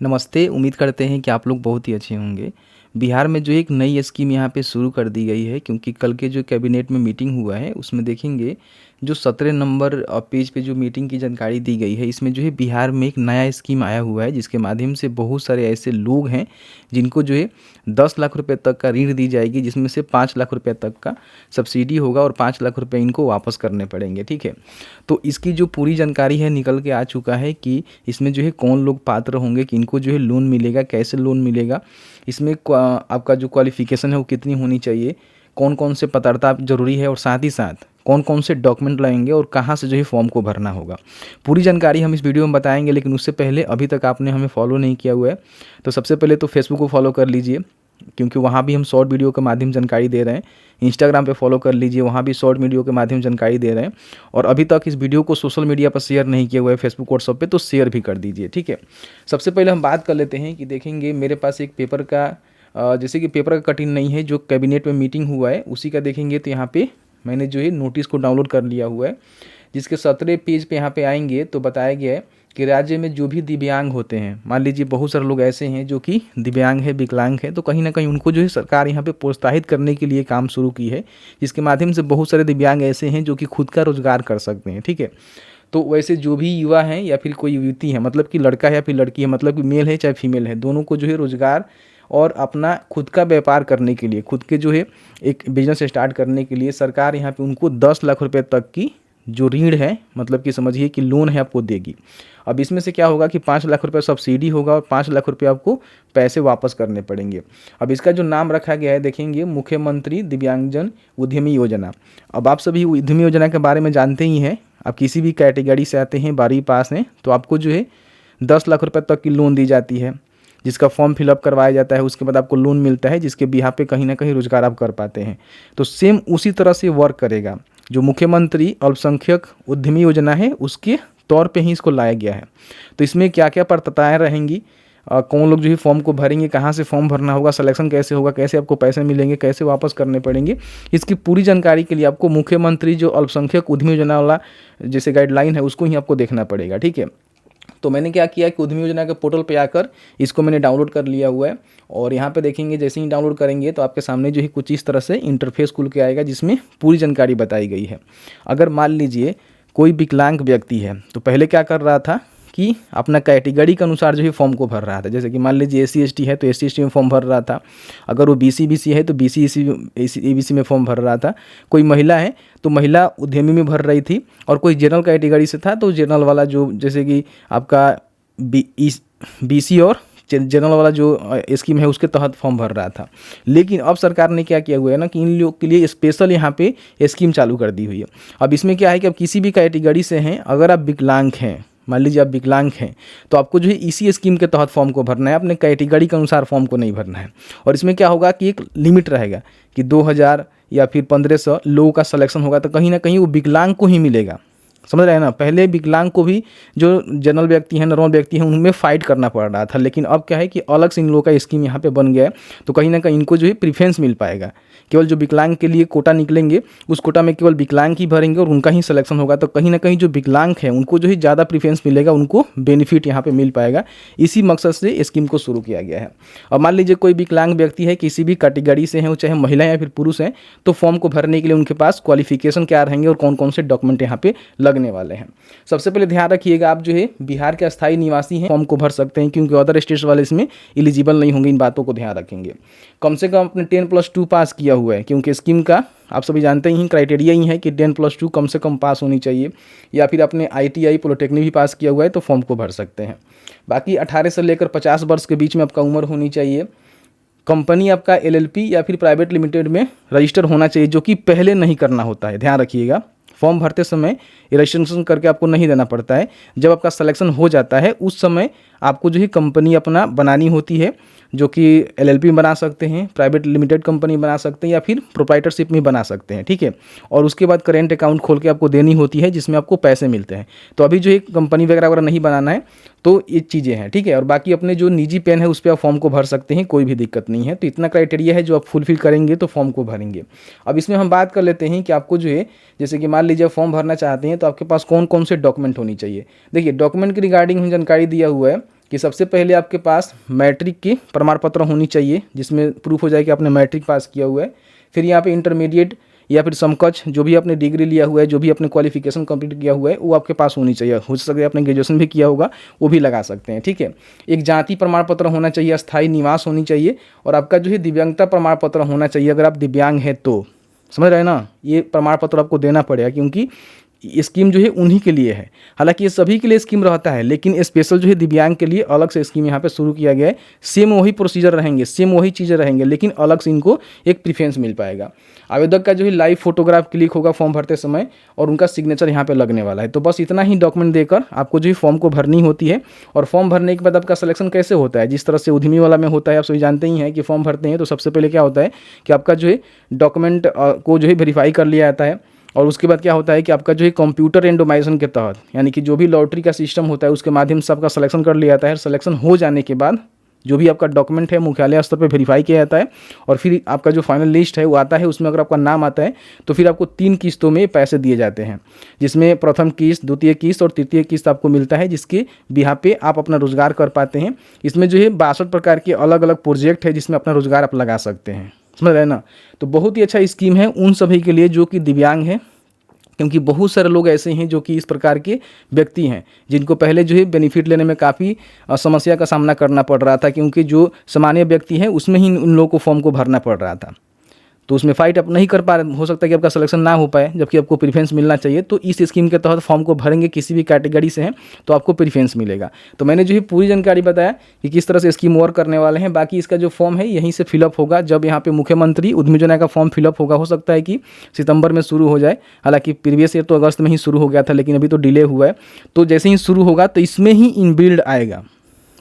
नमस्ते। उम्मीद करते हैं कि आप लोग बहुत ही अच्छे होंगे। बिहार में जो एक नई स्कीम यहाँ पे शुरू कर दी गई है, क्योंकि कल के जो कैबिनेट में मीटिंग हुआ है उसमें देखेंगे जो 17 नंबर पेज पे जो मीटिंग की जानकारी दी गई है, इसमें जो है बिहार में एक नया स्कीम आया हुआ है जिसके माध्यम से बहुत सारे ऐसे लोग हैं जिनको जो है 10 लाख रुपए तक का ऋण दी जाएगी, जिसमें से 5 लाख रुपए तक का सब्सिडी होगा और 5 लाख रुपए इनको वापस करने पड़ेंगे। ठीक है, तो इसकी जो पूरी जानकारी है निकल के आ चुका है कि इसमें जो है कौन लोग पात्र होंगे, कि इनको जो है लोन मिलेगा, कैसे लोन मिलेगा, इसमें आपका जो क्वालिफिकेशन है वो कितनी होनी चाहिए, कौन कौन से पात्रता ज़रूरी है और साथ ही साथ कौन कौन से डॉक्यूमेंट लगेंगे और कहाँ से जो है फॉर्म को भरना होगा। पूरी जानकारी हम इस वीडियो में बताएंगे, लेकिन उससे पहले अभी तक आपने हमें फॉलो नहीं किया हुआ है तो सबसे पहले तो फेसबुक को फॉलो कर लीजिए, क्योंकि वहाँ भी हम शॉर्ट वीडियो के माध्यम जानकारी दे रहे हैं। इंस्टाग्राम पे फॉलो कर लीजिए, वहाँ भी शॉर्ट वीडियो के माध्यम जानकारी दे रहे हैं। और अभी तक इस वीडियो को सोशल मीडिया पर शेयर नहीं किया हुआ है, फेसबुक व्हाट्सएप पे, तो शेयर भी कर दीजिए। ठीक है, सबसे पहले हम बात कर लेते हैं कि देखेंगे मेरे पास एक पेपर का जैसे कि पेपर का कटिंग नहीं है, जो कैबिनेट में मीटिंग हुआ है उसी का देखेंगे तो यहाँ पे मैंने जो है नोटिस को डाउनलोड कर लिया हुआ है, जिसके 17 पेज पे यहाँ पे आएंगे तो बताया गया है कि राज्य में जो भी दिव्यांग होते हैं, मान लीजिए बहुत सारे लोग ऐसे हैं जो कि दिव्यांग है, विकलांग है, तो कहीं ना कहीं उनको जो है सरकार यहाँ पे प्रोत्साहित करने के लिए काम शुरू की है, जिसके माध्यम से बहुत सारे दिव्यांग ऐसे हैं जो कि खुद का रोजगार कर सकते हैं। ठीक है, तो वैसे जो भी युवा हैं या फिर कोई युवती है, मतलब कि लड़का है या फिर लड़की है, मतलब कि मेल है चाहे फीमेल है, दोनों को जो है रोजगार और अपना खुद का व्यापार करने के लिए, खुद के जो है एक बिजनेस स्टार्ट करने के लिए सरकार यहाँ पे उनको 10 लाख रुपए तक की जो ऋण है, मतलब कि समझिए कि लोन है, आपको देगी। अब इसमें से क्या होगा कि 5 लाख रुपए सब्सिडी होगा और 5 लाख रुपए आपको पैसे वापस करने पड़ेंगे। अब इसका जो नाम रखा गया है देखेंगे, मुख्यमंत्री दिव्यांगजन उद्यमी योजना। अब आप सभी उद्यमी योजना के बारे में जानते ही हैं, आप किसी भी कैटेगरी से आते हैं, 12वीं पास हैं, तो आपको जो है 10 लाख रुपए तक की लोन दी जाती है, जिसका फॉर्म फिलअप करवाया जाता है, उसके बाद आपको लोन मिलता है, जिसके बिहाफ पे कहीं ना कहीं रोजगार आप कर पाते हैं। तो सेम उसी तरह से वर्क करेगा, जो मुख्यमंत्री अल्पसंख्यक उद्यमी योजना है उसके तौर पे ही इसको लाया गया है। तो इसमें क्या क्या पात्रताएं रहेंगी, कौन लोग जो है फॉर्म को भरेंगे, कहाँ से फॉर्म भरना होगा, सिलेक्शन कैसे होगा, कैसे आपको पैसे मिलेंगे, कैसे वापस करने पड़ेंगे, इसकी पूरी जानकारी के लिए आपको मुख्यमंत्री जो अल्पसंख्यक उद्यमी योजना वाला जैसे गाइडलाइन है उसको ही आपको देखना पड़ेगा। ठीक है, तो मैंने क्या किया कि उद्यमी योजना के पोर्टल पे आकर इसको मैंने डाउनलोड कर लिया हुआ है, और यहाँ पे देखेंगे जैसे ही डाउनलोड करेंगे तो आपके सामने जो है कुछ इस तरह से इंटरफेस खुल के आएगा, जिसमें पूरी जानकारी बताई गई है। अगर मान लीजिए कोई विकलांग व्यक्ति है तो पहले क्या कर रहा था कि अपना कैटेगरी के अनुसार जो है फॉर्म को भर रहा था, जैसे कि मान लीजिए SC ST है तो SC ST में फॉर्म भर रहा था, अगर वो BC BC है तो BC ABC में फॉर्म भर रहा था, कोई महिला है तो महिला उद्यमी में भर रही थी, और कोई जनरल कैटेगरी से था तो जनरल वाला जो जैसे कि आपका BC और जनरल वाला जो स्कीम है उसके तहत फॉर्म भर रहा था। लेकिन अब सरकार ने क्या किया हुआ है ना कि इन लोगों के लिए स्पेशल यहाँ पे स्कीम चालू कर दी हुई है। अब इसमें क्या है कि अब किसी भी कैटेगरी से हैं, अगर आप विकलांग हैं, मान लीजिए आप विकलांग हैं, तो आपको जो है इसी स्कीम के तहत फॉर्म को भरना है, अपने कैटेगरी के अनुसार फॉर्म को नहीं भरना है। और इसमें क्या होगा कि एक लिमिट रहेगा कि 2000 या फिर 1500 लोगों का सिलेक्शन होगा, तो कहीं ना कहीं वो विकलांग को ही मिलेगा। समझ रहे हैं ना, पहले विकलांग को भी जो जनरल व्यक्ति हैं, नॉर्मल व्यक्ति हैं, उनमें फाइट करना पड़ रहा था, लेकिन अब क्या है कि अलग से इन लोगों का स्कीम यहाँ पे बन गया है, तो कहीं ना कहीं इनको जो है प्रीफरेंस मिल पाएगा। केवल जो विकलांग के लिए कोटा निकलेंगे उस कोटा में केवल विकलांग ही भरेंगे और उनका ही सिलेक्शन होगा, तो कहीं ना कहीं जो विकलांग है उनको जो है ज़्यादा प्रीफरेंस मिलेगा, उनको बेनिफिट यहाँ पे मिल पाएगा। इसी मकसद से स्कीम को शुरू किया गया है। अब मान लीजिए कोई विकलांग व्यक्ति है, किसी भी कैटेगरी से हैं, चाहे महिला या फिर पुरुष हैं, तो फॉर्म को भरने के लिए उनके पास क्वालिफिकेशन क्या रहेंगे और कौन कौन से डॉक्यूमेंट यहाँ पे लगने वाले हैं। सबसे पहले ध्यान रखिएगा, आप जो है बिहार के अस्थायी निवासी हैं, फॉर्म को भर सकते हैं, क्योंकि अदर स्टेट्स वाले इसमें एलिजिबल नहीं होंगे। इन बातों को ध्यान रखेंगे। कम से कम अपने 10+2 पास किया हुआ है, क्योंकि स्कीम का आप सभी जानते ही क्राइटेरिया ही है कि 10+2 कम से कम पास होनी चाहिए, या फिर अपने ITI पॉलिटेक्निक भी पास किया हुआ है तो फॉर्म को भर सकते हैं। बाकी 18 से लेकर 50 वर्ष के बीच में आपका उम्र होनी चाहिए। कंपनी आपका LLP या फिर प्राइवेट लिमिटेड में रजिस्टर होना चाहिए, जो कि पहले नहीं करना होता है। ध्यान रखिएगा, फॉर्म भरते समय रजिस्ट्रेशन करके आपको नहीं देना पड़ता है। जब आपका सिलेक्शन हो जाता है उस समय आपको जो है कंपनी अपना बनानी होती है, जो कि LLP बना सकते हैं, प्राइवेट लिमिटेड कंपनी बना सकते हैं, या फिर प्रोप्राइटरशिप में बना सकते हैं। ठीक है, और उसके बाद करेंट अकाउंट खोल के आपको देनी होती है, जिसमें आपको पैसे मिलते हैं। तो अभी जो है कंपनी वगैरह नहीं बनाना है, तो ये चीज़ें हैं। ठीक है, और बाकी अपने जो निजी पेन है उस पर आप फॉर्म को भर सकते हैं, कोई भी दिक्कत नहीं है। तो इतना क्राइटेरिया है जो आप फुलफिल करेंगे तो फॉर्म को भरेंगे। अब इसमें हम बात कर लेते हैं कि आपको जो है, जैसे कि मान लीजिए फॉर्म भरना चाहते हैं तो आपके पास कौन कौन से डॉक्यूमेंट होनी चाहिए। देखिए, डॉक्यूमेंट की रिगार्डिंग जानकारी दिया हुआ है कि सबसे पहले आपके पास मैट्रिक की प्रमाण पत्र होनी चाहिए, जिसमें प्रूफ हो जाए कि आपने मैट्रिक पास किया हुआ है। फिर यहाँ पे इंटरमीडिएट या फिर समकक्ष जो भी आपने डिग्री लिया हुआ है, जो भी आपने क्वालिफिकेशन कंप्लीट किया हुआ है, वो आपके पास होनी चाहिए। हो सकता है आपने ग्रेजुएशन भी किया होगा, वो भी लगा सकते हैं, ठीक है। एक जाति प्रमाण पत्र होना चाहिए, अस्थायी निवास होनी चाहिए, और आपका जो है दिव्यांगता प्रमाण पत्र होना चाहिए अगर आप दिव्यांग हैं तो। समझ रहे हैं ना, ये प्रमाण पत्र आपको देना पड़ेगा, क्योंकि स्कीम जो है उन्हीं के लिए है। हालांकि ये सभी के लिए स्कीम रहता है, लेकिन स्पेशल जो है दिव्यांग के लिए अलग से स्कीम यहाँ पे शुरू किया गया है। सेम वही प्रोसीजर रहेंगे, सेम वही चीज़ें रहेंगे, लेकिन अलग से इनको एक प्रीफरेंस मिल पाएगा। आवेदक का जो है लाइव फोटोग्राफ क्लिक होगा फॉर्म भरते समय, और उनका सिग्नेचर यहाँ पे लगने वाला है। तो बस इतना ही डॉक्यूमेंट देकर आपको जो है फॉर्म को भरनी होती है। और फॉर्म भरने के बाद आपका सिलेक्शन कैसे होता है, जिस तरह से उद्यमी वाला में होता है, आप सभी जानते ही हैं कि फॉर्म भरते हैं तो सबसे पहले क्या होता है कि आपका जो है डॉक्यूमेंट को जो है वेरीफाई कर लिया जाता है। और उसके बाद क्या होता है कि आपका जो है कंप्यूटर रेंडमाइजेशन के तहत, यानी कि जो भी लॉटरी का सिस्टम होता है उसके माध्यम से आपका सिलेक्शन कर लिया जाता है। सिलेक्शन हो जाने के बाद जो भी आपका डॉक्यूमेंट है मुख्यालय स्तर पे वेरीफाई किया जाता है, और फिर आपका जो फाइनल लिस्ट है वो आता है। उसमें अगर आपका नाम आता है तो फिर आपको 3 किस्तों में पैसे दिए जाते हैं, जिसमें प्रथम किस्त, द्वितीय किस्त और तृतीय किस्त आपको मिलता है, जिसके बिहार पे आप अपना रोजगार कर पाते हैं। इसमें जो है 62 प्रकार के अलग अलग प्रोजेक्ट है जिसमें अपना रोजगार आप लगा सकते हैं। समझ रहे हैं ना। तो बहुत ही अच्छा स्कीम है उन सभी के लिए जो कि दिव्यांग हैं, क्योंकि बहुत सारे लोग ऐसे हैं जो कि इस प्रकार के व्यक्ति हैं जिनको पहले जो है बेनिफिट लेने में काफ़ी समस्या का सामना करना पड़ रहा था, क्योंकि जो सामान्य व्यक्ति हैं उसमें ही उन लोगों को फॉर्म को भरना पड़ रहा था। तो उसमें फाइट आप नहीं कर पा रहे, हो सकता है कि आपका सिलेक्शन ना हो पाए, जबकि आपको प्रीफरेंस मिलना चाहिए। तो इस स्कीम के तहत फॉर्म को भरेंगे, किसी भी कैटेगरी से हैं तो आपको प्रीफरेंस मिलेगा। तो मैंने जो है पूरी जानकारी बताया कि किस तरह से स्कीम वर्क करने वाले हैं। बाकी इसका जो फॉर्म है यहीं से फिलअप होगा, जब यहाँ पे मुख्यमंत्री उद्यमी योजना का फॉर्म फिलअप होगा। हो सकता है कि सितंबर में शुरू हो जाए, हालांकि प्रीवियस ईयर तो अगस्त में ही शुरू हो गया था, लेकिन अभी तो डिले हुआ है। तो जैसे ही शुरू होगा तो इसमें ही इनबिल्ड आएगा,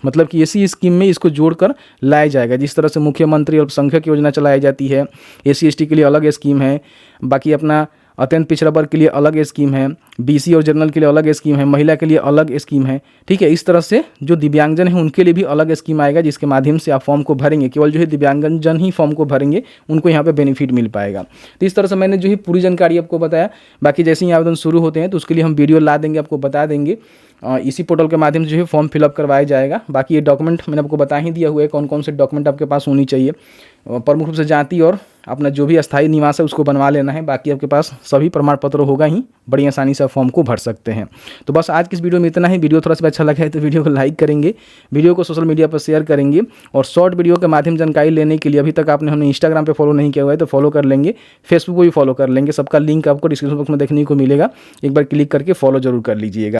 मतलब कि इसी स्कीम में इसको जोड़कर लाया जाएगा। जिस तरह से मुख्यमंत्री अल्पसंख्यक योजना चलाई जाती है, SC ST के लिए अलग स्कीम है, बाकी अपना अत्यंत पिछड़ा वर्ग के लिए अलग स्कीम है, BC और जनरल के लिए अलग स्कीम है, महिला के लिए अलग स्कीम है, ठीक है। इस तरह से जो दिव्यांगजन है उनके लिए भी अलग स्कीम आएगा, जिसके माध्यम से आप फॉर्म को भरेंगे। केवल जो है दिव्यांगजन ही फॉर्म को भरेंगे, उनको यहाँ पे बेनिफिट मिल पाएगा। तो इस तरह से मैंने जो है पूरी जानकारी आपको बताया। बाकी जैसे ही आवेदन शुरू होते हैं तो उसके लिए हम वीडियो ला देंगे, आपको बता देंगे। इसी पोर्टल के माध्यम से जो है फॉर्म फिलअप करवाया जाएगा। बाकी ये डॉक्यूमेंट मैंने आपको बता ही दिया हुआ है कौन कौन से डॉक्यूमेंट आपके पास होनी चाहिए। प्रमुख रूप से जाति और अपना जो भी अस्थायी निवास है उसको बनवा लेना है। बाकी आपके पास सभी प्रमाण पत्र होगा ही, बड़ी आसानी से फॉर्म को भर सकते हैं। तो बस आज की इस वीडियो में इतना ही। वीडियो थोड़ा सा अच्छा लगा है तो वीडियो को लाइक करेंगे, वीडियो को सोशल मीडिया पर शेयर करेंगे, और शॉर्ट वीडियो के माध्यम जानकारी लेने के लिए अभी तक आपने हमें इंस्टाग्राम पे फॉलो नहीं किया हुआ है तो फॉलो कर लेंगे, फेसबुक को भी फॉलो कर लेंगे। सबका लिंक आपको डिस्क्रिप्शन बॉक्स में देखने को मिलेगा, एक बार क्लिक करके फॉलो जरूर कर लीजिएगा।